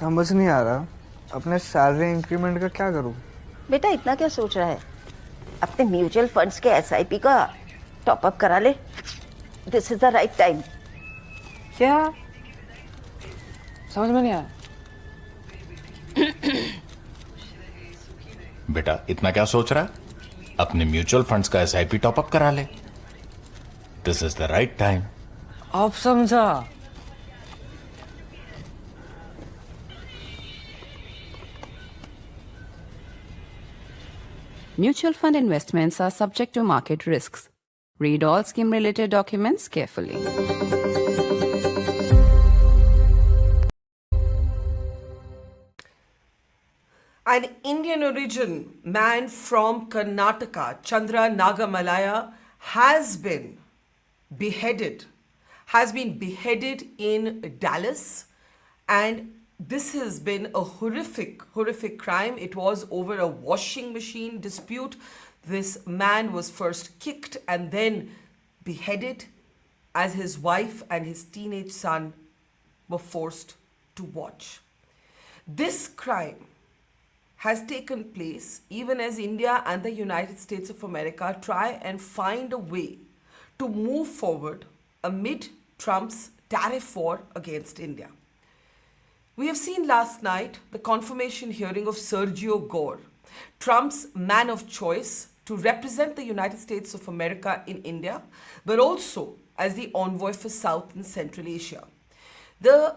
समझ नहीं आ रहा अपने सैलरी इंक्रीमेंट का क्या करूं। बेटा इतना क्या सोच रहा है? अपने म्यूचुअल फंड्स के एसआईपी का टॉप अप करा ले। This is the right time. क्या? समझ में नहीं आया। बेटा इतना क्या सोच रहा है? अपने म्यूचुअल फंड्स का एसआईपी टॉपअप करा ले। This is the right time. अब समझा। Mutual fund investments are subject to market risks. Read all scheme related documents carefully. An Indian origin man from Karnataka, Chandra Nagamalaya, has been beheaded in Dallas, and this has been a horrific crime. It was over a washing machine dispute. This man was first kicked and then beheaded as his wife and his teenage son were forced to watch. This crime has taken place even as India and the United States of America try and find a way to move forward amid Trump's tariff war against India. We have seen last night the confirmation hearing of Sergio Gor, Trump's man of choice to represent the United States of America in India, but also as the envoy for South and Central Asia. The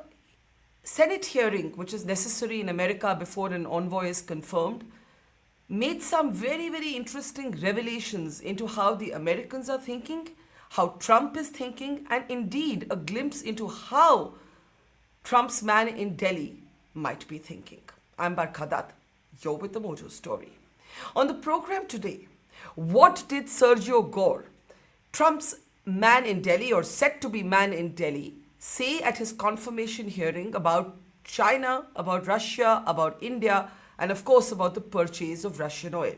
Senate hearing, which is necessary in America before an envoy is confirmed, made some very interesting revelations into how the Americans are thinking, how Trump is thinking, and indeed a glimpse into how Trump's man in Delhi might be thinking. I'm Barkhadat. You're with the Mojo Story. On the program today, what did Sergio Gor, Trump's man in Delhi, or said to be man in Delhi, say at his confirmation hearing about China, about Russia, about India, and of course about the purchase of Russian oil?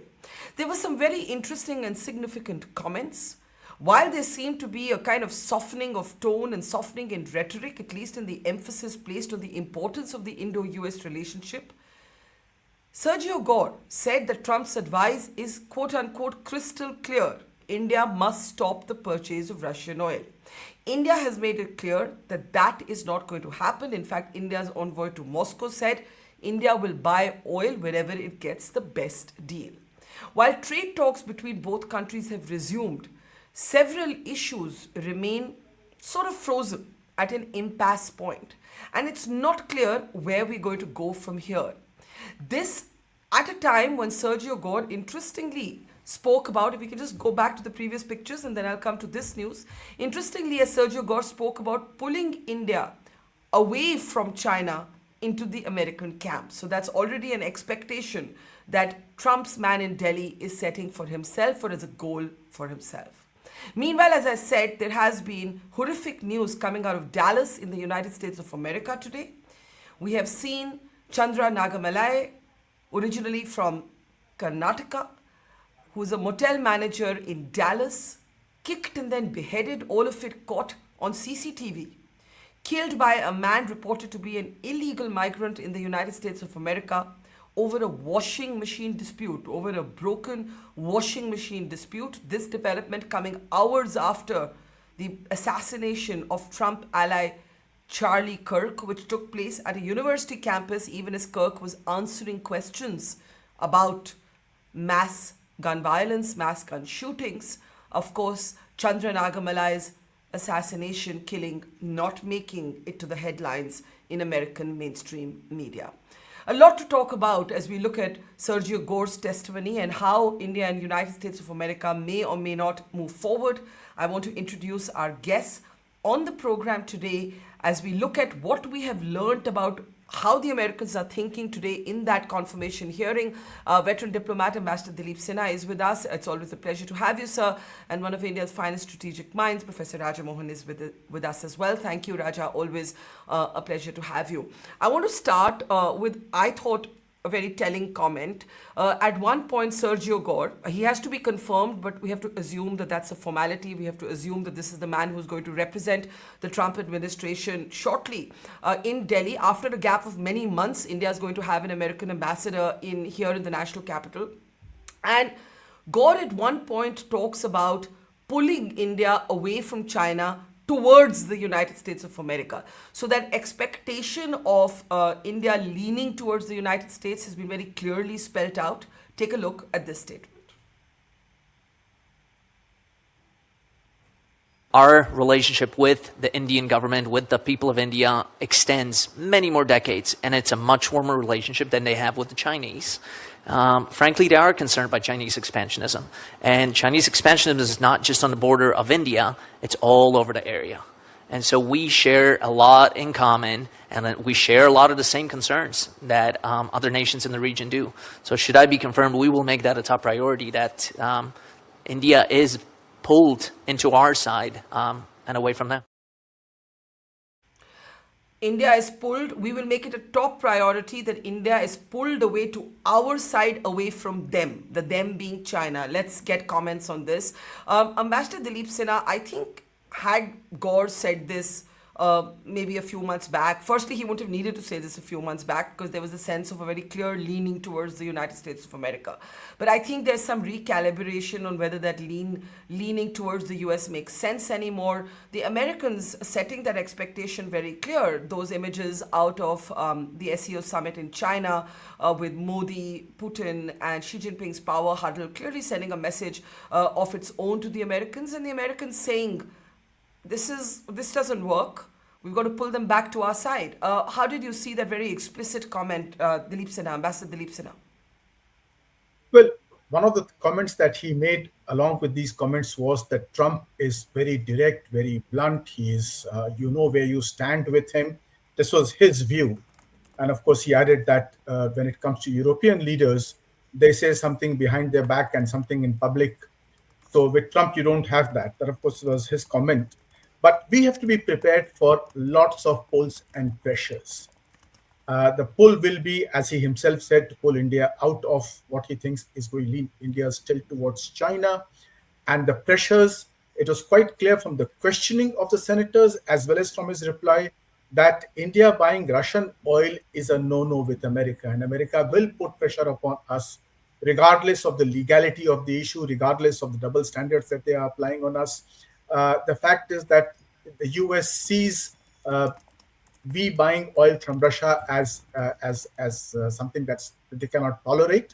There were some very interesting and significant comments. While there seemed to be a kind of softening of tone and softening in rhetoric, at least in the emphasis placed on the importance of the Indo-US relationship, Sergio Gor said that Trump's advice is quote-unquote crystal clear. India must stop the purchase of Russian oil. India has made it clear that that is not going to happen. In fact, India's envoy to Moscow said India will buy oil wherever it gets the best deal. While trade talks between both countries have resumed, several issues remain sort of frozen at an impasse point, and it's not clear where we're going to go from here. This at a time when Sergio Gor interestingly spoke about, if we can just go back to the previous pictures and then I'll come to this news. Interestingly, as Sergio Gor spoke about pulling India away from China into the American camp. So that's already an expectation that Trump's man in Delhi is setting for himself or as a goal for himself. Meanwhile, as I said, there has been horrific news coming out of Dallas in the United States of America today. We have seen Chandra Nagamalai, originally from Karnataka, who's a motel manager in Dallas, kicked and then beheaded, all of it caught on CCTV, killed by a man reported to be an illegal migrant in the United States of America over a washing machine dispute, over a broken washing machine dispute. This development coming hours after the assassination of Trump ally Charlie Kirk, which took place at a university campus even as Kirk was answering questions about mass gun violence, mass gun shootings. Of course, Chandra Nagamalai's assassination, killing, not making it to the headlines in American mainstream media. A lot to talk about as we look at Sergio Gor's testimony and how India and United States of America may or may not move forward. I want to introduce our guests on the program today as we look at what we have learned about how the Americans are thinking today in that confirmation hearing. Veteran diplomat Ambassador Dilip Sinha is with us. It's always a pleasure to have you, sir. And one of India's finest strategic minds, Professor Raja Mohan, is with us as well. Thank you, Raja. Always a pleasure to have you. I want to start with, I thought, a very telling comment. At one point, Sergio Gor, he has to be confirmed, but we have to assume that that's a formality. We have to assume that this is the man who's going to represent the Trump administration shortly in Delhi. After a gap of many months, India is going to have an American ambassador here in the national capital. And Gore at one point talks about pulling India away from China towards the United States of America. So that expectation of India leaning towards the United States has been very clearly spelt out. Take a look at this statement. Our relationship with the Indian government, with the people of India, extends many more decades, and it's a much warmer relationship than they have with the Chinese. Frankly, they are concerned by Chinese expansionism. And Chinese expansionism is not just on the border of India, it's all over the area. And so we share a lot in common, and we share a lot of the same concerns that other nations in the region do. So should I be confirmed, we will make that a top priority, that India is pulled into our side and away from them. India is pulled, we will make it a top priority that India is pulled away to our side, away from them, the them being China. Let's get comments on this. Ambassador Dilip Sinha, I think, had Gore said this maybe a few months back, firstly, he wouldn't have needed to say this a few months back because there was a sense of a very clear leaning towards the United States of America. But I think there's some recalibration on whether that leaning towards the US makes sense anymore. The Americans setting that expectation very clear. Those images out of the SEO summit in China with Modi, Putin, and Xi Jinping's power huddle clearly sending a message of its own to the Americans, and the Americans saying, this doesn't work. We've got to pull them back to our side. How did you see that very explicit comment, Dilip Sinha, Ambassador Dilip Sinha? Well, one of the comments that he made along with these comments was that Trump is very direct, very blunt. He is, you know where you stand with him. This was his view. And of course, he added that when it comes to European leaders, they say something behind their back and something in public. So with Trump, you don't have that. That, of course, was his comment. But we have to be prepared for lots of pulls and pressures. The pull will be, as he himself said, to pull India out of what he thinks is going to lead India's tilt towards China. And the pressures, it was quite clear from the questioning of the senators as well as from his reply that India buying Russian oil is a no-no with America. And America will put pressure upon us regardless of the legality of the issue, regardless of the double standards that they are applying on us. The fact is that the US sees we buying oil from Russia as something that they cannot tolerate,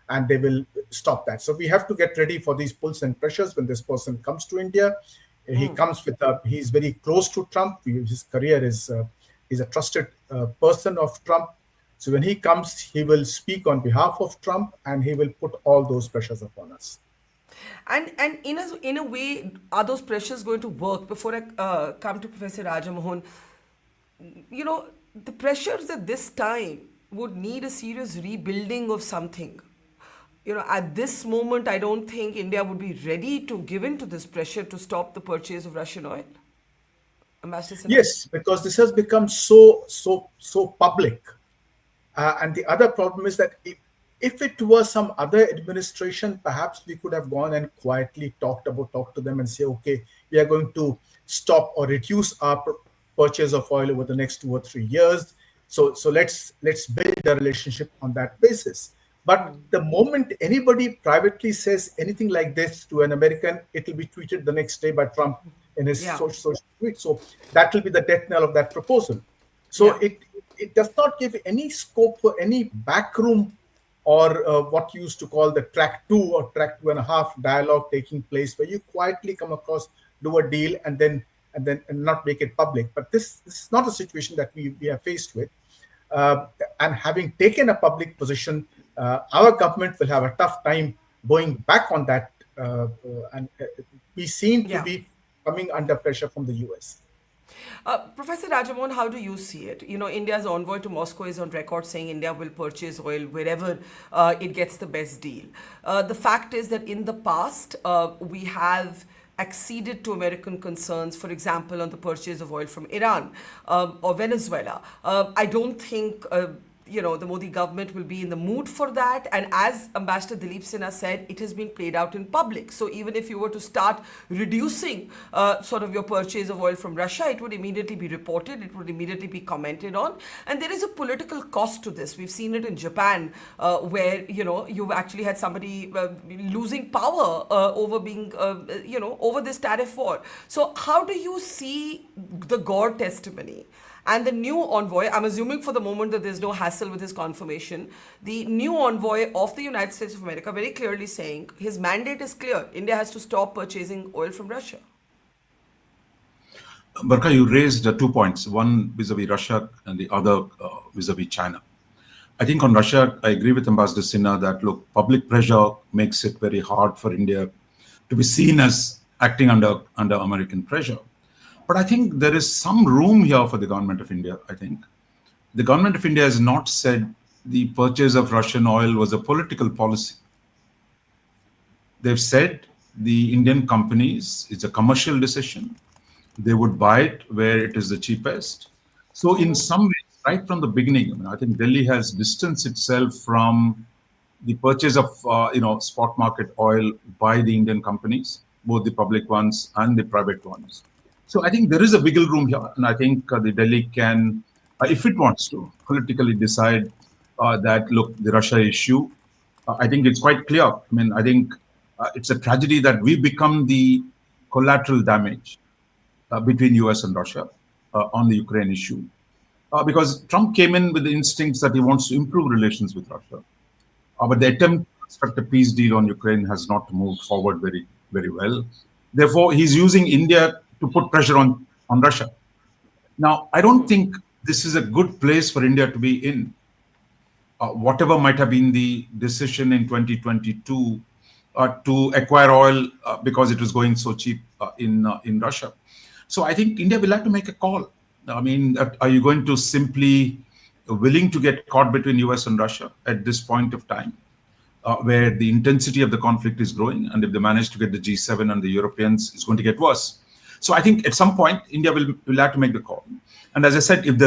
and they will stop that. So we have to get ready for these pulls and pressures when this person comes to India. He comes with he's very close to Trump. His career is he's a trusted person of Trump. So when he comes, he will speak on behalf of Trump, and he will put all those pressures upon us. And in a way, are those pressures going to work? Before I come to Professor Rajamohan, you know, the pressures at this time would need a serious rebuilding of something. You know, at this moment, I don't think India would be ready to give in to this pressure to stop the purchase of Russian oil. Ambassador Sinha? Yes, because this has become so public. And the other problem is that if it was some other administration, perhaps we could have gone and quietly talked to them and say, okay, we are going to stop or reduce our purchase of oil over the next 2 or 3 years. So let's build a relationship on that basis. But the moment anybody privately says anything like this to an American, it will be tweeted the next day by Trump in his social tweet. So that will be the death knell of that proposal. So it does not give any scope for any backroom or what you used to call the track 2 or track 2.5 dialogue taking place, where you quietly come across, do a deal, and not make it public. But this is not a situation that we are faced with. And having taken a public position, our government will have a tough time going back on that. And we seem to be coming under pressure from the US. Professor Rajamohan, how do you see it? You know, India's envoy to Moscow is on record saying India will purchase oil wherever it gets the best deal. The fact is that in the past, we have acceded to American concerns, for example, on the purchase of oil from Iran or Venezuela. I don't think the Modi government will be in the mood for that. And as Ambassador Dilip Sinha said, it has been played out in public. So even if you were to start reducing sort of your purchase of oil from Russia, it would immediately be reported, it would immediately be commented on. And there is a political cost to this. We've seen it in Japan, where, you've actually had somebody losing power over being, over this tariff war. So how do you see the Gor testimony? And the new envoy, I'm assuming for the moment that there's no hassle with his confirmation, the new envoy of the United States of America very clearly saying his mandate is clear. India has to stop purchasing oil from Russia. Barka, you raised 2 points, one vis-a-vis Russia and the other vis-a-vis China. I think on Russia, I agree with Ambassador Sinha that, look, public pressure makes it very hard for India to be seen as acting under American pressure. But I think there is some room here for the government of India, I think. The government of India has not said the purchase of Russian oil was a political policy. They've said the Indian companies, it's a commercial decision. They would buy it where it is the cheapest. So in some ways, right from the beginning, I think Delhi has distanced itself from the purchase of spot market oil by the Indian companies, both the public ones and the private ones. So I think there is a wiggle room here, and I think the Delhi can, if it wants to, politically decide that, look, the Russia issue, I think it's quite clear. I think it's a tragedy that we become the collateral damage between US and Russia on the Ukraine issue. Because Trump came in with the instincts that he wants to improve relations with Russia. But the attempt to construct a peace deal on Ukraine has not moved forward very, very well. Therefore, he's using India to put pressure on Russia. Now, I don't think this is a good place for India to be in. Whatever might have been the decision in 2022 to acquire oil because it was going so cheap in Russia. So I think India will have to make a call. Are you going to simply willing to get caught between US and Russia at this point of time, where the intensity of the conflict is growing, and if they manage to get the G7 and the Europeans, it's going to get worse. So I think at some point, India will have to make the call. And as I said, if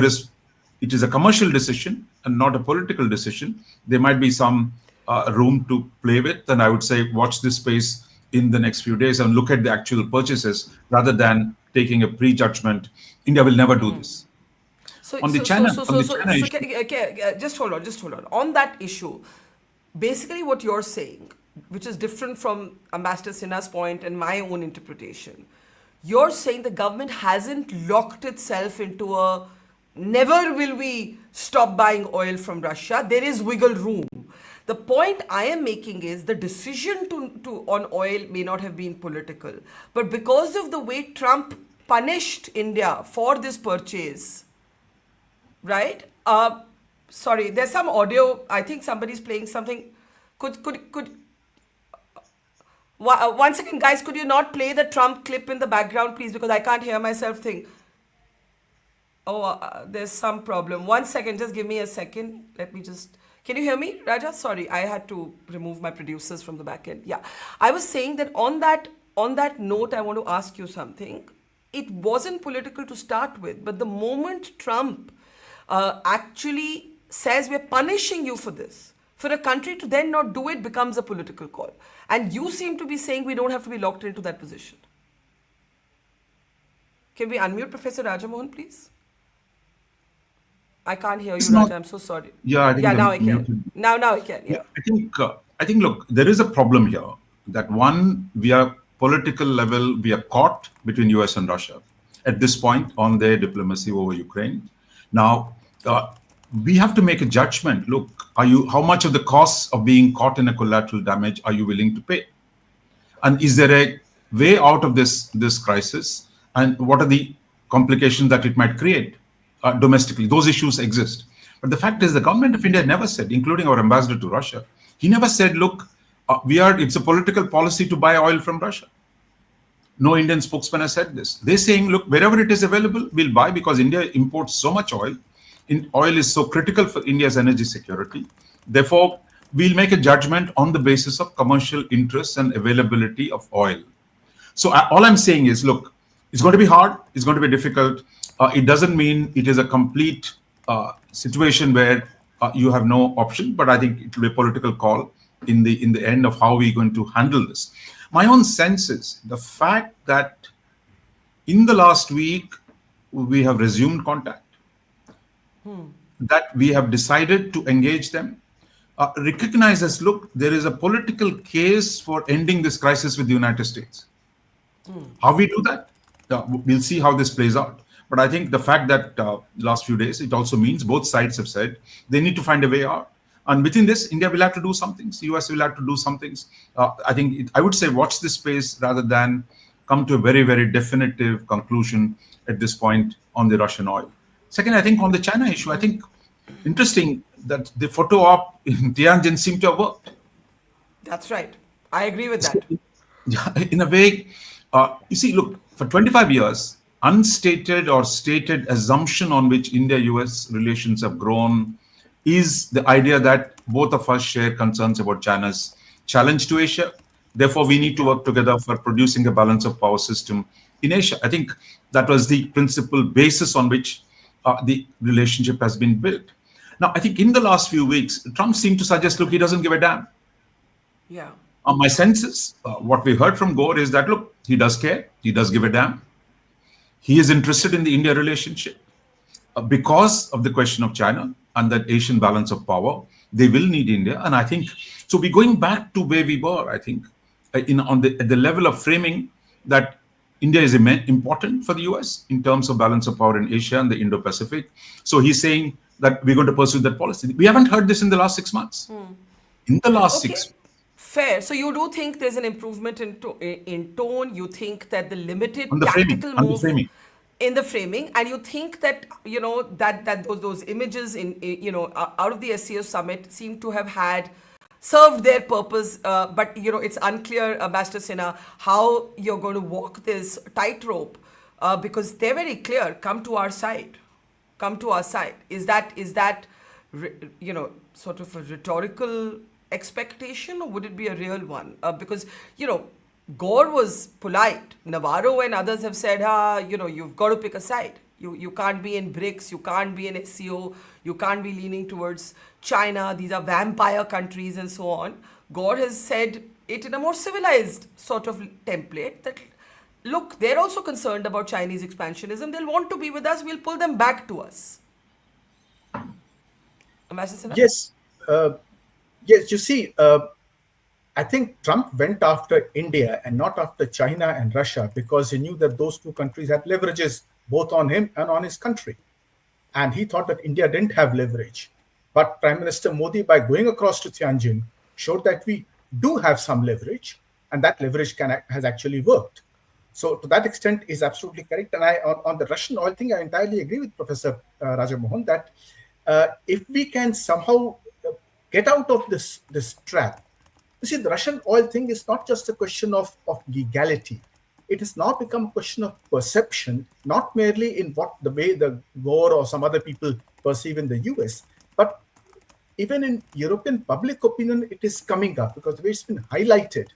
it is a commercial decision and not a political decision, there might be some room to play with. And I would say watch this space in the next few days and look at the actual purchases rather than taking a prejudgment. India will never do this. So, on the China issue, just hold on. On that issue, basically what you're saying, which is different from Ambassador Sinha's point and my own interpretation, you're saying the government hasn't locked itself into a never will we stop buying oil from Russia. There is wiggle room. The point I am making is the decision on oil may not have been political, but because of the way Trump punished India for this purchase, right? Sorry, there's some audio. I think somebody's playing something. Could one second, guys, could you not play the Trump clip in the background, please? Because I can't hear myself think. There's some problem. 1 second, just give me a second. Let me just... Can you hear me, Raja? Sorry, I had to remove my producers from the back end. Yeah, I was saying that on that note, I want to ask you something. It wasn't political to start with, but the moment Trump actually says we're punishing you for this, for a country to then not do it becomes a political call. And you seem to be saying we don't have to be locked into that position. Can we unmute Professor Rajamohan, please? I can't hear you, Raja. I'm so sorry. Yeah, I think now I can. Now I can. Yeah. I think. Look, there is a problem here. That one, we are political level, we are caught between US and Russia at this point on their diplomacy over Ukraine. Now, we have to make a judgment. Look, how much of the costs of being caught in a collateral damage are you willing to pay? And is there a way out of this crisis? And what are the complications that it might create domestically? Those issues exist. But the fact is, the government of India never said, including our ambassador to Russia, he never said, look, it's a political policy to buy oil from Russia. No Indian spokesman has said this. They're saying, look, wherever it is available, we'll buy because India imports so much oil. Oil is so critical for India's energy security. Therefore, we'll make a judgment on the basis of commercial interests and availability of oil. So all I'm saying is, look, it's going to be hard. It's going to be difficult. It doesn't mean it is a complete situation where you have no option. But I think it will be a political call in the end of how we're going to handle this. My own sense is the fact that in the last week we have resumed contact, that we have decided to engage them, recognizes, look, there is a political case for ending this crisis with the United States. How we do that, we'll see how this plays out. But I think the fact that last few days, it also means both sides have said they need to find a way out. And within this, India will have to do some things. US will have to do some things. I think I would say watch this space rather than come to a very, very definitive conclusion at this point on the Russian oil. Second, I think on the China issue, I think interesting that the photo op in Tianjin seemed to have worked. That's right. I agree with that. Yeah, in a way, you see, look, for 25 years, unstated or stated assumption on which India-US relations have grown is the idea that both of us share concerns about China's challenge to Asia. Therefore, we need to work together for producing a balance of power system in Asia. I think that was the principal basis on which the relationship has been built. Now, I think in the last few weeks, Trump seemed to suggest, look, he doesn't give a damn. Yeah. My sense is, what we heard from Gore is that, look, he does care, he does give a damn. He is interested in the India relationship because of the question of China and that Asian balance of power. They will need India. And I think, so we're going back to where we were, I think, at the level of framing that India is important for the US in terms of balance of power in Asia and the Indo-Pacific. So he's saying that we're going to pursue that policy. We haven't heard this in the last 6 months. In the last Okay. 6 months. Fair. So you do think there's an improvement in tone. You think that the limited On the framing, tactical on the move framing. in the framing, and you think that that those images out of the SCO summit seem to have had served their purpose. But it's unclear, Ambassador Sinha, how you're going to walk this tightrope because they're very clear. Come to our side. Come to our side. Is that sort of a rhetorical expectation, or would it be a real one? Because Gore was polite. Navarro and others have said, you've got to pick a side. You can't be in BRICS, you can't be in SCO, you can't be leaning towards China. These are vampire countries and so on. Gore has said it in a more civilized sort of template that, look, they're also concerned about Chinese expansionism. They'll want to be with us. We'll pull them back to us. Ambassador Sinha? Yes. Yes, you see, I think Trump went after India and not after China and Russia because he knew that those two countries had leverages both on him and on his country. And he thought that India didn't have leverage. But Prime Minister Modi, by going across to Tianjin, showed that we do have some leverage, and that leverage has actually worked. So to that extent is absolutely correct. And on the Russian oil thing, I entirely agree with Professor Raja Mohan that if we can somehow get out of this trap. You see, the Russian oil thing is not just a question of legality. It has now become a question of perception, not merely in the way the Gore or some other people perceive in the US, but even in European public opinion, it is coming up because the way it's been highlighted.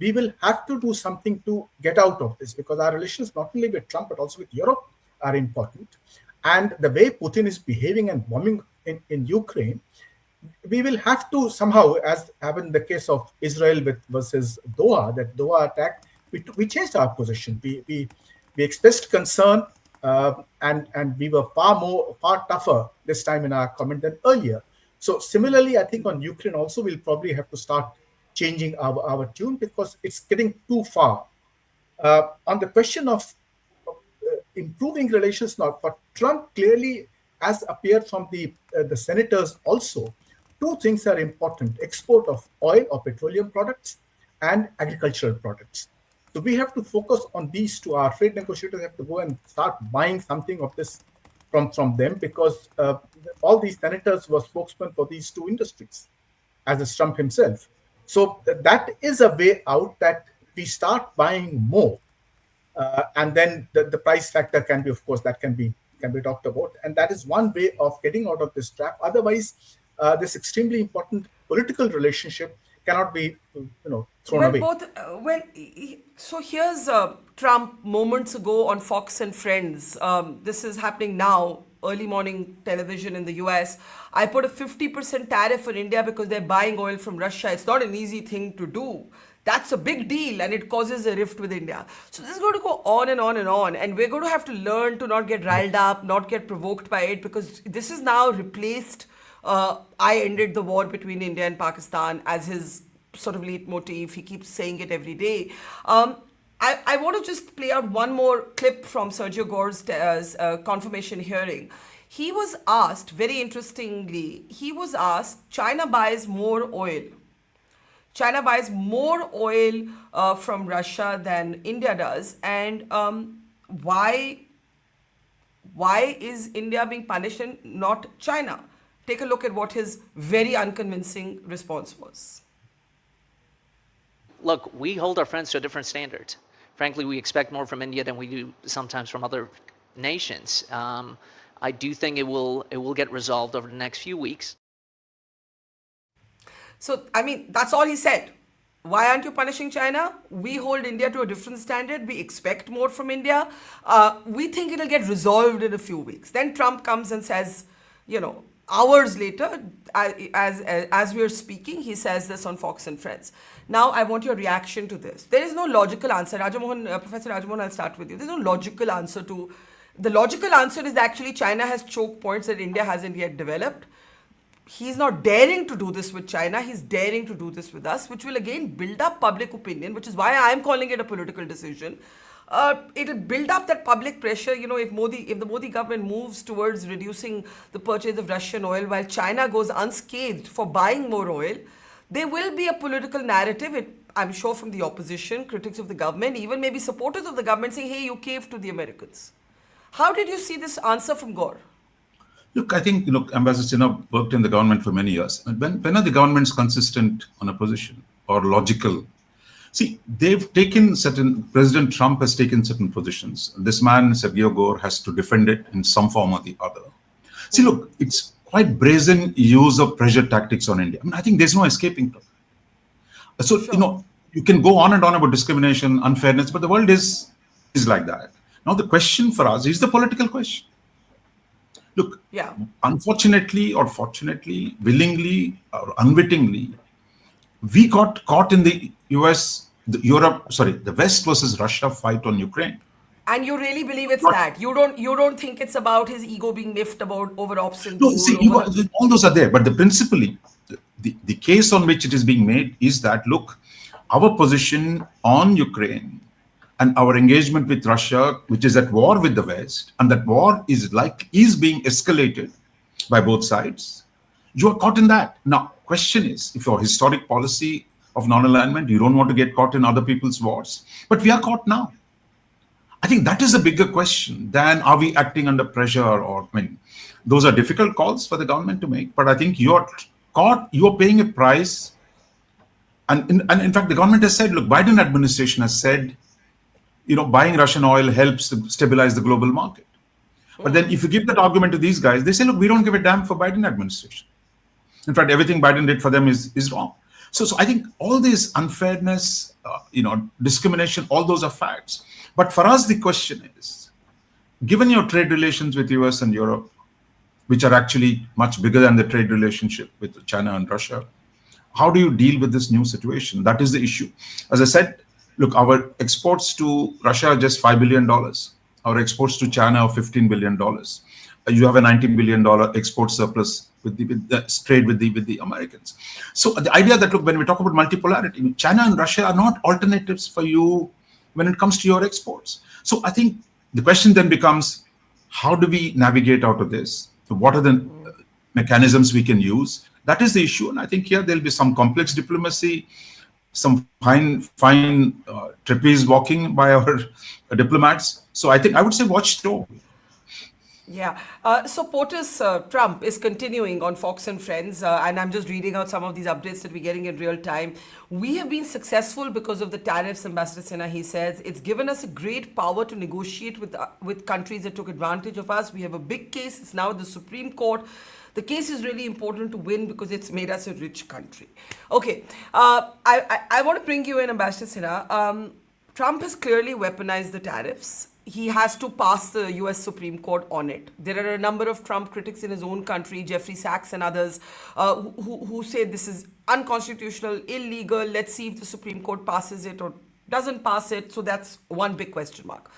We will have to do something to get out of this because our relations, not only with Trump, but also with Europe, are important. And the way Putin is behaving and bombing in Ukraine, we will have to somehow, as happened in the case of Israel versus Doha, that Doha attack, we changed our position. We expressed concern and we were far tougher this time in our comment than earlier. So similarly, I think on Ukraine also, we'll probably have to start changing our tune because it's getting too far. On the question of improving relations now, but Trump clearly, as appeared from the senators also, two things are important: export of oil or petroleum products and agricultural products. So we have to focus on these two. Our trade negotiators have to go and start buying something of this from them because all these senators were spokesmen for these two industries, as is Trump himself. So that is a way out, that we start buying more. And then the price factor can be, of course, that can be talked about. And that is one way of getting out of this trap. Otherwise, this extremely important political relationship cannot be thrown away. So here's Trump moments ago on Fox and Friends. This is happening now, early morning television in the US. I put a 50% tariff on India because they're buying oil from Russia. It's not an easy thing to do. That's a big deal and it causes a rift with India. So this is going to go on and on and on. And we're going to have to learn to not get riled up, not get provoked by it, because this is now replaced I ended the war between India and Pakistan as his sort of leitmotif. He keeps saying it every day. I want to just play out one more clip from Sergio Gor's confirmation hearing. He was asked, very interestingly, he was asked, China buys more oil. China buys more oil from Russia than India does. And why is India being punished and not China? Take a look at what his very unconvincing response was. Look, we hold our friends to a different standard. Frankly, we expect more from India than we do sometimes from other nations. I do think it will get resolved over the next few weeks. So, I mean, that's all he said. Why aren't you punishing China? We hold India to a different standard. We expect more from India. We think it'll get resolved in a few weeks. Then Trump comes and says, you know, hours later, as we're speaking, he says this on Fox and Friends. Now, I want your reaction to this. There is no logical answer. Professor Rajamohan, I'll start with you. There's no logical answer to... The logical answer is actually China has choke points that India hasn't yet developed. He's not daring to do this with China. He's daring to do this with us, which will again build up public opinion, which is why I'm calling it a political decision. It'll build up that public pressure. You know, if the Modi government moves towards reducing the purchase of Russian oil while China goes unscathed for buying more oil, there will be a political narrative, I'm sure, from the opposition, critics of the government, even maybe supporters of the government saying, hey, you caved to the Americans. How did you see this answer from Gor? Look, I think, Ambassador Sinha worked in the government for many years. And when are the governments consistent on a position or logical? See, President Trump has taken certain positions. This man, Sergio Gor, has to defend it in some form or the other. See, look, it's quite brazen use of pressure tactics on India. I mean, I think there's no escaping from it. So, sure. You can go on and on about discrimination, unfairness, but the world is like that. Now, the question for us is the political question. Look, unfortunately or fortunately, willingly or unwittingly, we got caught in the the West versus Russia fight on Ukraine. And you really believe it's that? You don't think it's about his ego being miffed about over ops and no, see, all those are there, but principally, the case on which it is being made is that, look, our position on Ukraine and our engagement with Russia, which is at war with the West, and that war is being escalated by both sides. You are caught in that. Now, question is, if your historic policy of non-alignment, you don't want to get caught in other people's wars, but we are caught now. I think that is a bigger question than are we acting under pressure those are difficult calls for the government to make, but I think you're caught, you're paying a price. And in fact, the government has said, look, Biden administration has said, buying Russian oil helps to stabilize the global market. But then if you give that argument to these guys, they say, look, we don't give a damn for Biden administration. In fact, everything Biden did for them is wrong. So I think all this unfairness, discrimination, all those are facts. But for us, the question is, given your trade relations with US and Europe, which are actually much bigger than the trade relationship with China and Russia, how do you deal with this new situation? That is the issue. As I said, look, our exports to Russia are just $5 billion. Our exports to China are $15 billion. You have a $90 billion export surplus with the trade with the Americans. So the idea that, look, when we talk about multipolarity, China and Russia are not alternatives for you when it comes to your exports. So I think the question then becomes, how do we navigate out of this? What are the mechanisms we can use? That is the issue. And I think here there'll be some complex diplomacy, some fine trapeze walking by our diplomats. So I think I would say watch Stowe. Yeah. So POTUS Trump is continuing on Fox and Friends, and I'm just reading out some of these updates that we're getting in real time. We have been successful because of the tariffs, Ambassador Sinha, he says. It's given us a great power to negotiate with countries that took advantage of us. We have a big case. It's now at the Supreme Court. The case is really important to win because it's made us a rich country. Okay. I want to bring you in, Ambassador Sinha. Trump has clearly weaponized the tariffs. He has to pass the US Supreme Court on it. There are a number of Trump critics in his own country, Jeffrey Sachs and others, who say this is unconstitutional, illegal. Let's see if the Supreme Court passes it or doesn't pass it. So that's one big question mark.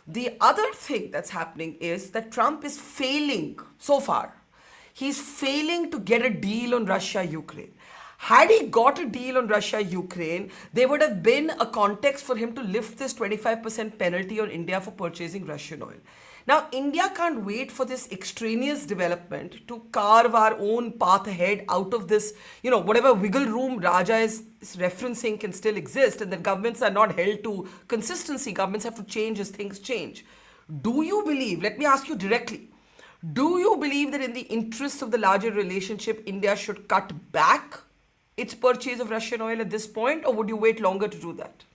The other thing that's happening is that Trump is failing so far. He's failing to get a deal on Russia-Ukraine. Had he got a deal on Russia-Ukraine, there would have been a context for him to lift this 25% penalty on India for purchasing Russian oil. Now, India can't wait for this extraneous development to carve our own path ahead out of this, whatever wiggle room Raja is referencing can still exist, and that governments are not held to consistency. Governments have to change as things change. Do you believe, let me ask you directly, do you believe that in the interests of the larger relationship, India should cut back its purchase of Russian oil at this point, or would you wait longer to do that?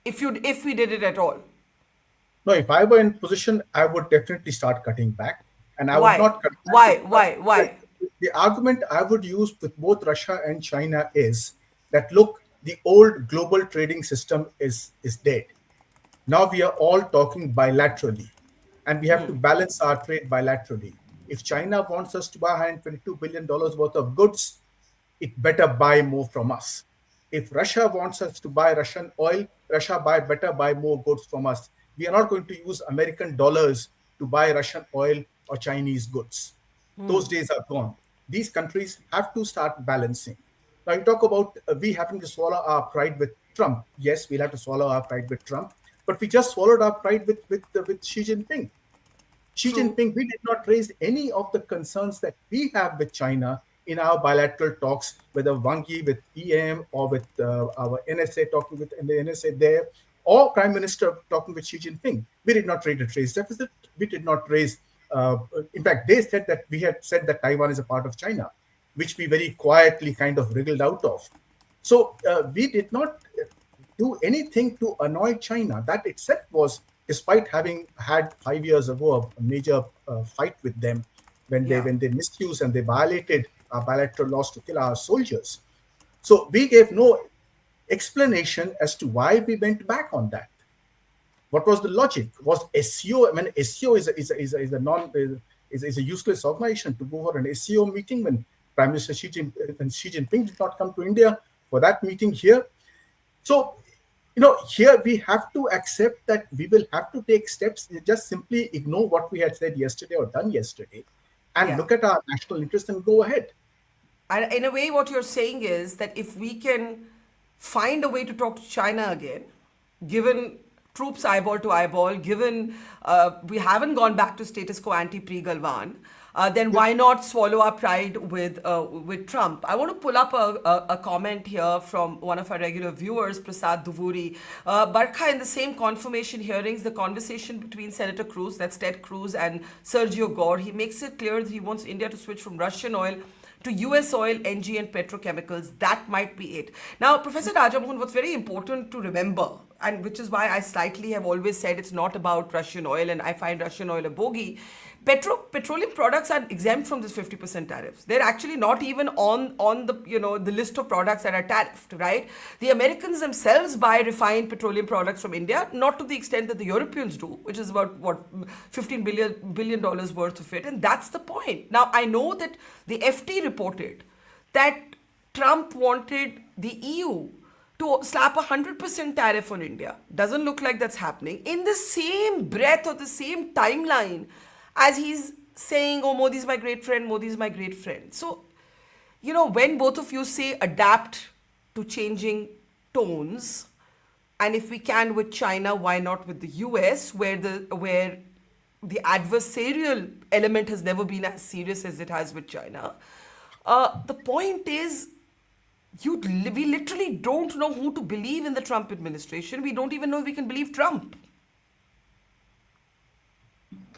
If we did it at all? No, if I were in position, I would definitely start cutting back. And I Why? would not cut back. Why? The argument I would use with both Russia and China is that, look, the old global trading system is dead. Now we are all talking bilaterally, and we have to balance our trade bilaterally. If China wants us to buy $122 billion worth of goods, it better buy more from us. If Russia wants us to buy Russian oil, Russia better buy more goods from us. We are not going to use American dollars to buy Russian oil or Chinese goods. Those days are gone. These countries have to start balancing. Now you talk about we having to swallow our pride with Trump. Yes, we'll have to swallow our pride with Trump, but we just swallowed our pride with Xi Jinping. Xi Jinping, we did not raise any of the concerns that we have with China in our bilateral talks, whether Wang Yi with EM or with our NSA talking with the NSA there, or Prime Minister talking with Xi Jinping. We did not raise a trade deficit. We did not raise, in fact, they said that we had said that Taiwan is a part of China, which we very quietly kind of wriggled out of. So we did not do anything to annoy China. That itself was, despite having had 5 years ago a major fight with them when they misused and they violated our bilateral laws to kill our soldiers. So we gave no explanation as to why we went back on that. What was the logic? Was SEO? I mean, SEO is a useless organization to go for an SEO meeting when Prime Minister Xi Jinping did not come to India for that meeting here. So, here we have to accept that we will have to take steps. Just simply ignore what we had said yesterday or done yesterday, and look at our national interest and go ahead. And in a way, what you're saying is that if we can find a way to talk to China again, given troops eyeball to eyeball, given we haven't gone back to status quo ante pre-Galwan, then why not swallow our pride with Trump? I want to pull up a comment here from one of our regular viewers, Prasad Duvuri. Barkha, in the same confirmation hearings, the conversation between Senator Cruz, that's Ted Cruz, and Sergio Gor, he makes it clear that he wants India to switch from Russian oil to US oil, NG and petrochemicals. That might be it. Now, Professor Rajamohan, what's very important to remember, and which is why I slightly have always said it's not about Russian oil, and I find Russian oil a bogey. Petroleum products are exempt from this 50% tariffs. They're actually not even on the the list of products that are tariffed, right? The Americans themselves buy refined petroleum products from India, not to the extent that the Europeans do, which is about $15 billion worth of it, and that's the point. Now, I know that the FT reported that Trump wanted the EU to slap 100% tariff on India. Doesn't look like that's happening. In the same breath or the same timeline as he's saying, oh, Modi's my great friend, Modi's my great friend. So, when both of you say adapt to changing tones, and if we can with China, why not with the US, where the adversarial element has never been as serious as it has with China. The point is, we literally don't know who to believe in the Trump administration. We don't even know if we can believe Trump.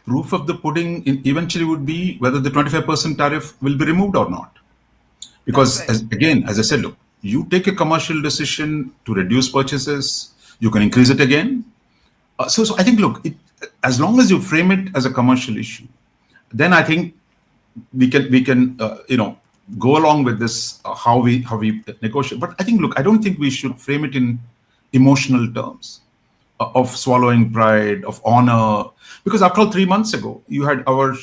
Proof of the pudding eventually would be whether the 25% tariff will be removed or not. Because, as I said, look, you take a commercial decision to reduce purchases, you can increase it again. So I think, look, as long as you frame it as a commercial issue, then I think we can go along with this, how we negotiate. But I think, look, I don't think we should frame it in emotional terms. of swallowing pride, of honor. Because after all, 3 months ago, you had our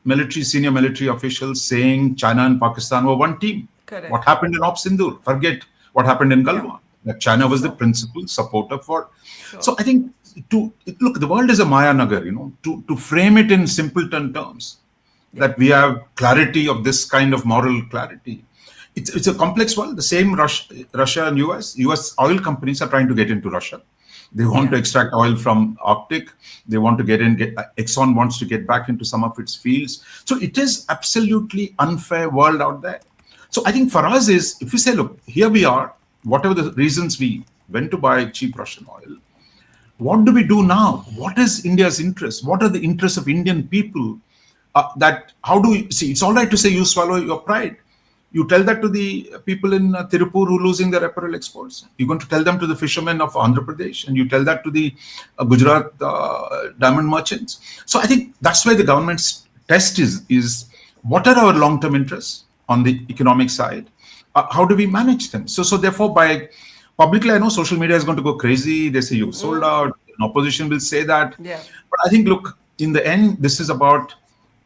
senior military officials saying China and Pakistan were one team. Correct. What happened in Op Sindoor? Forget what happened in Galwan. That China was the principal supporter for. So I think look, the world is a Maya Nagar, to frame it in simpleton terms, that we have clarity of this kind of moral clarity. It's a complex world. The same Russia and US oil companies are trying to get into Russia. They want to extract oil from Arctic. They want to Exxon wants to get back into some of its fields. So it is absolutely unfair world out there. So I think for us is, if we say, look, here we are, whatever the reasons we went to buy cheap Russian oil, what do we do now? What is India's interest? What are the interests of Indian people? How do we see? It's all right to say you swallow your pride. You tell that to the people in Tirupur who are losing their apparel exports. You're going to tell them to the fishermen of Andhra Pradesh, and you tell that to the Gujarat diamond merchants. So I think that's why the government's test is what are our long-term interests on the economic side? How do we manage them? So therefore, by publicly, I know social media is going to go crazy. They say you sold out. An opposition will say that. Yeah. But I think, look, in the end, this is about,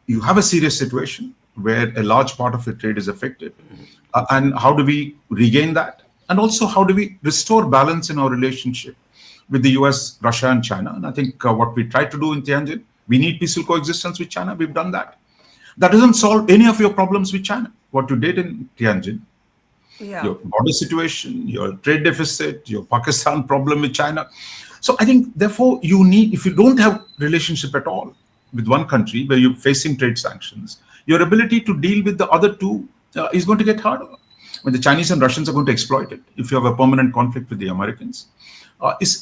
you have a serious situation where a large part of the trade is affected. And how do we regain that? And also, how do we restore balance in our relationship with the US, Russia, and China? And I think what we tried to do in Tianjin, we need peaceful coexistence with China. We've done that. That doesn't solve any of your problems with China. What you did in Tianjin, your border situation, your trade deficit, your Pakistan problem with China. So I think, therefore, if you don't have relationship at all with one country where you're facing trade sanctions, your ability to deal with the other two is going to get harder. When the Chinese and Russians are going to exploit it, if you have a permanent conflict with the Americans,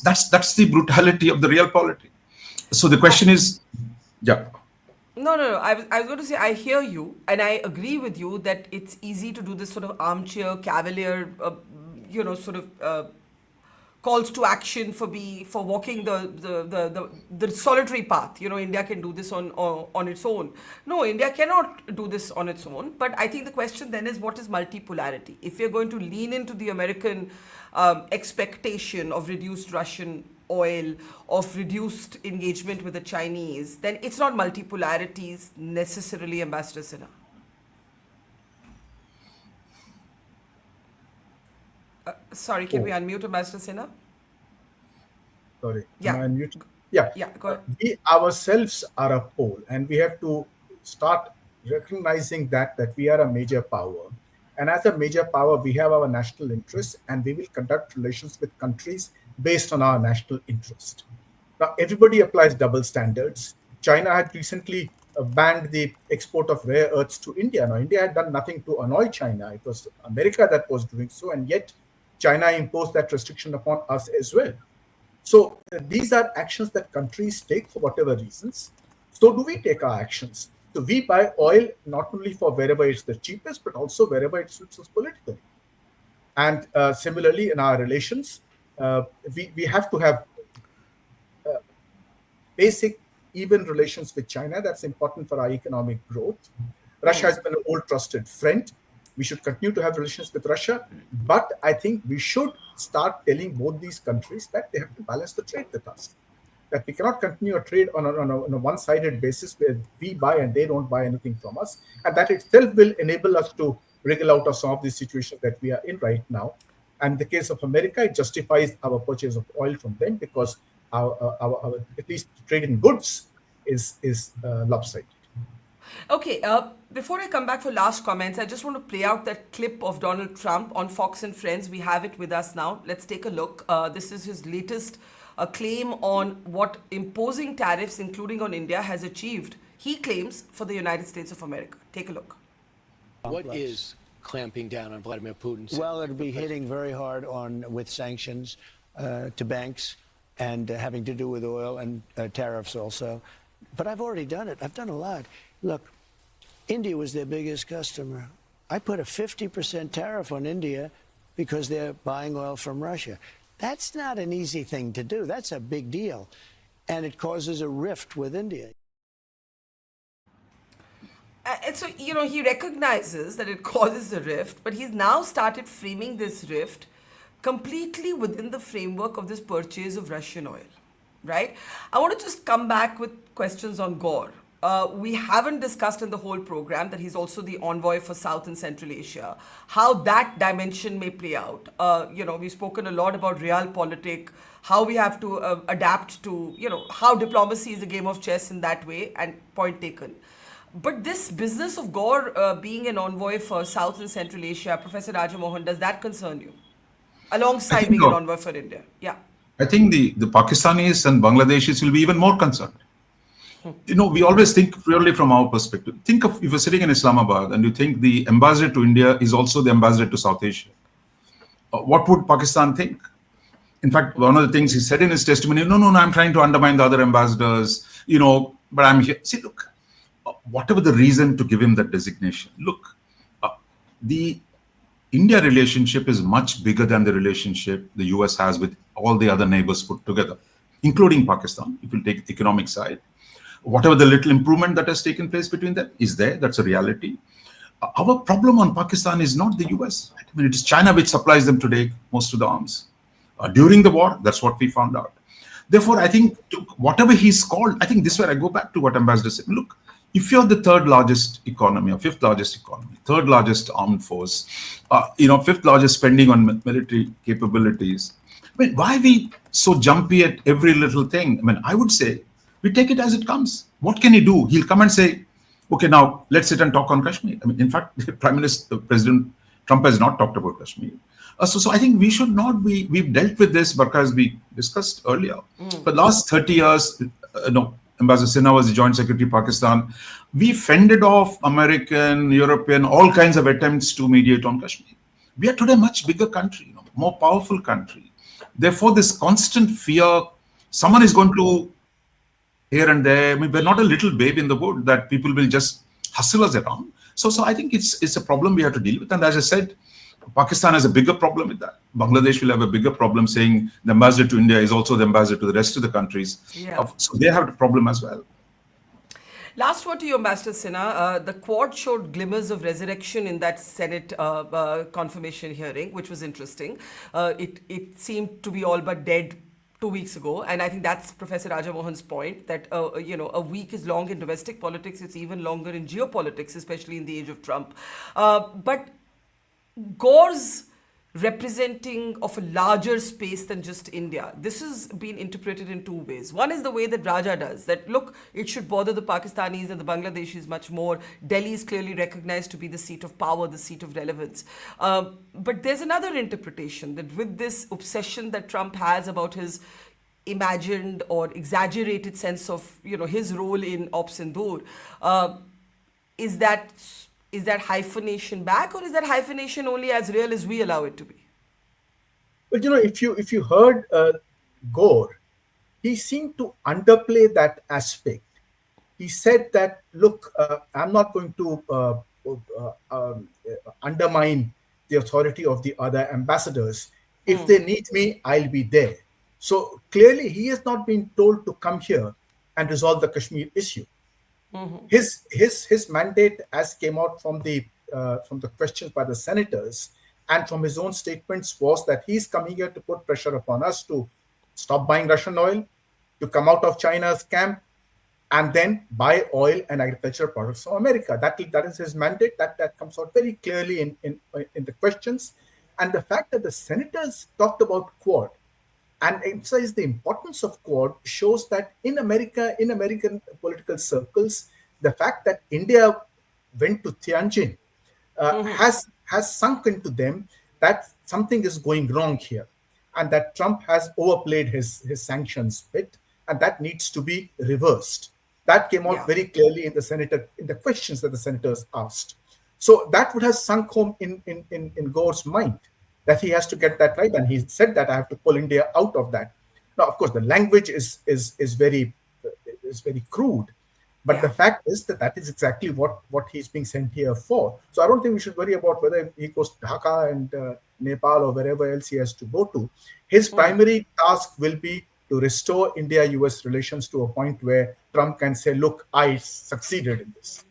that's the brutality of the realpolitik. So the question is, No. I was going to say, I hear you, and I agree with you that it's easy to do this sort of armchair, cavalier, calls to action for walking the solitary path. India can do this on its own. No, India cannot do this on its own. But I think the question then is, what is multipolarity? If you're going to lean into the American expectation of reduced Russian oil, of reduced engagement with the Chinese, then it's not multipolarities necessarily, Ambassador Sinha. Sorry, can we unmute Ambassador Sinha? Sorry, Yeah. am I unmuted? Yeah. Go ahead. We ourselves are a pole, and we have to start recognizing that we are a major power. And as a major power, we have our national interests, and we will conduct relations with countries based on our national interest. Now, everybody applies double standards. China had recently banned the export of rare earths to India. Now, India had done nothing to annoy China. It was America that was doing so, and yet China imposed that restriction upon us as well. So these are actions that countries take for whatever reasons. So do we take our actions? So we buy oil not only for wherever it's the cheapest, but also wherever it suits us politically. And similarly, in our relations, we have to have basic, even relations with China. That's important for our economic growth. Russia has been an old trusted friend. We should continue to have relations with Russia. But I think we should start telling both these countries that they have to balance the trade with us. That we cannot continue a trade on a one-sided basis where we buy and they don't buy anything from us. And that itself will enable us to wriggle out of some of these situations that we are in right now. And in the case of America, it justifies our purchase of oil from them because our at least trade in goods is lopsided. Okay, before I come back for last comments, I just want to play out that clip of Donald Trump on Fox and Friends. We have it with us now. Let's take a look. This is his latest claim on what imposing tariffs, including on India, has achieved, he claims, for the United States of America. Take a look. What is clamping down on Vladimir Putin? Well, it'll be hitting very hard with sanctions to banks and having to do with oil and tariffs also. But I've already done it. I've done a lot. Look, India was their biggest customer. I put a 50% tariff on India because they're buying oil from Russia. That's not an easy thing to do. That's a big deal. And it causes a rift with India. And so, he recognizes that it causes a rift, but he's now started framing this rift completely within the framework of this purchase of Russian oil. right? I want to just come back with questions on Gore. We haven't discussed in the whole program that he's also the envoy for South and Central Asia, how that dimension may play out. We've spoken a lot about realpolitik, how we have to adapt to, how diplomacy is a game of chess in that way, and point taken. But this business of Gore being an envoy for South and Central Asia, Professor Rajamohan, does that concern you? Alongside being an envoy for India. Yeah. I think the Pakistanis and Bangladeshis will be even more concerned. We always think purely from our perspective. Think of if you're sitting in Islamabad and you think the ambassador to India is also the ambassador to South Asia. What would Pakistan think? In fact, one of the things he said in his testimony, no, I'm trying to undermine the other ambassadors, but I'm here. See, look, whatever the reason to give him that designation, look, the India relationship is much bigger than the relationship the US has with all the other neighbors put together, including Pakistan, if you take the economic side. Whatever the little improvement that has taken place between them is there. That's a reality. Our problem on Pakistan is not the US. I mean, it is China which supplies them today most of the arms. During the war, that's what we found out. Therefore, I think whatever he's called, I think this is where I go back to what Ambassador said. Look, if you're the third largest economy or fifth largest economy, third largest armed force, fifth largest spending on military capabilities, I mean, why are we so jumpy at every little thing? I mean, I would say we take it as it comes. What can he do? He'll come and say, okay, now let's sit and talk on Kashmir. I mean, in fact, President Trump has not talked about Kashmir. So I think we should not be, we've dealt with this because we discussed earlier. For the last 30 years, Ambassador Sinha was the Joint Secretary of Pakistan. We fended off American, European, all kinds of attempts to mediate on Kashmir. We are today a much bigger country, more powerful country. Therefore, this constant fear, someone is going to here and there. I mean, we're not a little babe in the wood that people will just hustle us around. So I think it's a problem we have to deal with. And as I said, Pakistan has a bigger problem with that. Bangladesh will have a bigger problem saying the ambassador to India is also the ambassador to the rest of the countries. Yeah. So they have a problem as well. Last word to you, Ambassador Sinha. The Quad showed glimmers of resurrection in that Senate confirmation hearing, which was interesting. It seemed to be all but dead 2 weeks ago. And I think that's Professor Rajamohan's point, that a week is long in domestic politics. It's even longer in geopolitics, especially in the age of Trump. But Gore's representing of a larger space than just India. This has been interpreted in two ways. One is the way that Raja does, that look, it should bother the Pakistanis and the Bangladeshis much more. Delhi is clearly recognized to be the seat of power, the seat of relevance. But there's another interpretation, that with this obsession that Trump has about his imagined or exaggerated sense of his role in Op Sindoor, is that hyphenation back, or is that hyphenation only as real as we allow it to be? Well, if you heard Gore, he seemed to underplay that aspect. He said that, look, I'm not going to undermine the authority of the other ambassadors. If they need me, I'll be there. So clearly, he has not been told to come here and resolve the Kashmir issue. His mandate, as came out from the questions by the senators and from his own statements, was that he's coming here to put pressure upon us to stop buying Russian oil, to come out of China's camp, and then buy oil and agricultural products from America. That is his mandate. That comes out very clearly in the questions. And the fact that the senators talked about Quad and emphasize the importance of Quad shows that in American political circles, the fact that India went to Tianjin has sunk into them that something is going wrong here, and that Trump has overplayed his sanctions bit, and that needs to be reversed. That came out very clearly in the questions that the senators asked. So that would have sunk home in Gore's mind, that he has to get that right, and he said that I have to pull India out of that. Now, of course, the language is very crude, but the fact is that is exactly what he's being sent here for. So I don't think we should worry about whether he goes to Dhaka and Nepal or wherever else he has to go to. His primary task will be to restore India-US relations to a point where Trump can say, look, I succeeded in this.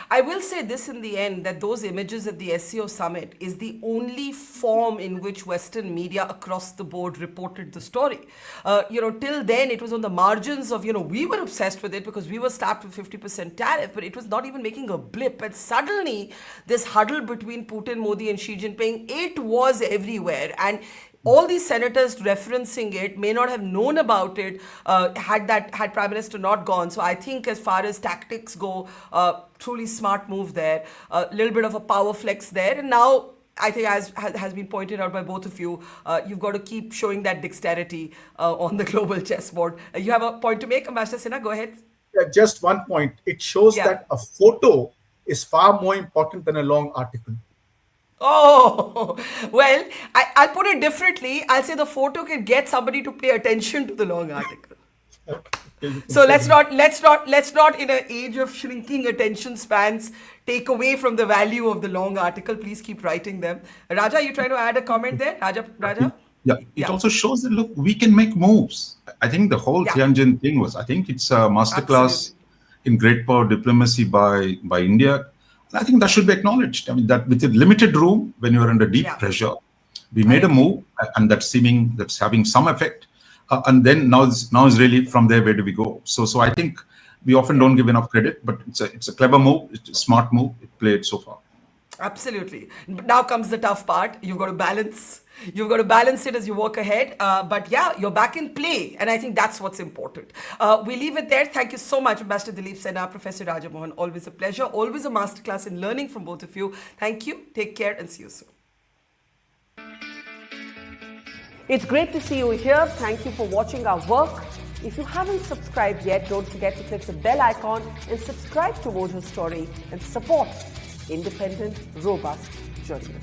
I will say this in the end, that those images at the SCO summit is the only form in which Western media across the board reported the story. Till then it was on the margins of, we were obsessed with it because we were slapped with 50% tariff, but it was not even making a blip. And suddenly this huddle between Putin, Modi and Xi Jinping, it was everywhere. And all these senators referencing it may not have known about it had Prime Minister not gone. So I think as far as tactics go, truly smart move there. A little bit of a power flex there. And now I think, as has been pointed out by both of you, you've got to keep showing that dexterity on the global chessboard. You have a point to make, Ambassador Sinha? Go ahead. Yeah, just one point. It shows that a photo is far more important than a long article. Oh, well, I'll put it differently. I'll say the photo can get somebody to pay attention to the long article. So let's not in an age of shrinking attention spans take away from the value of the long article. Please keep writing them. Raja, you trying to add a comment there? Raja? Yeah, it also shows that, look, we can make moves. I think the whole Tianjin thing was, I think it's a masterclass in great power diplomacy by India. I think that should be acknowledged. I mean, that with a limited room, when you're under deep pressure, we made a move, and that's having some effect. And then now is really from there, where do we go? So I think we often don't give enough credit, but it's a clever move, it's a smart move. It played so far. Absolutely. Now comes the tough part. You've got to balance. You've got to balance it as you walk ahead. But yeah, you're back in play. And I think that's what's important. We leave it there. Thank you so much, Ambassador Dileep Sinha, Professor Raja Mohan. Always a pleasure. Always a masterclass in learning from both of you. Thank you. Take care and see you soon. It's great to see you here. Thank you for watching our work. If you haven't subscribed yet, don't forget to click the bell icon and subscribe to Mojo Story and support independent, robust journalism.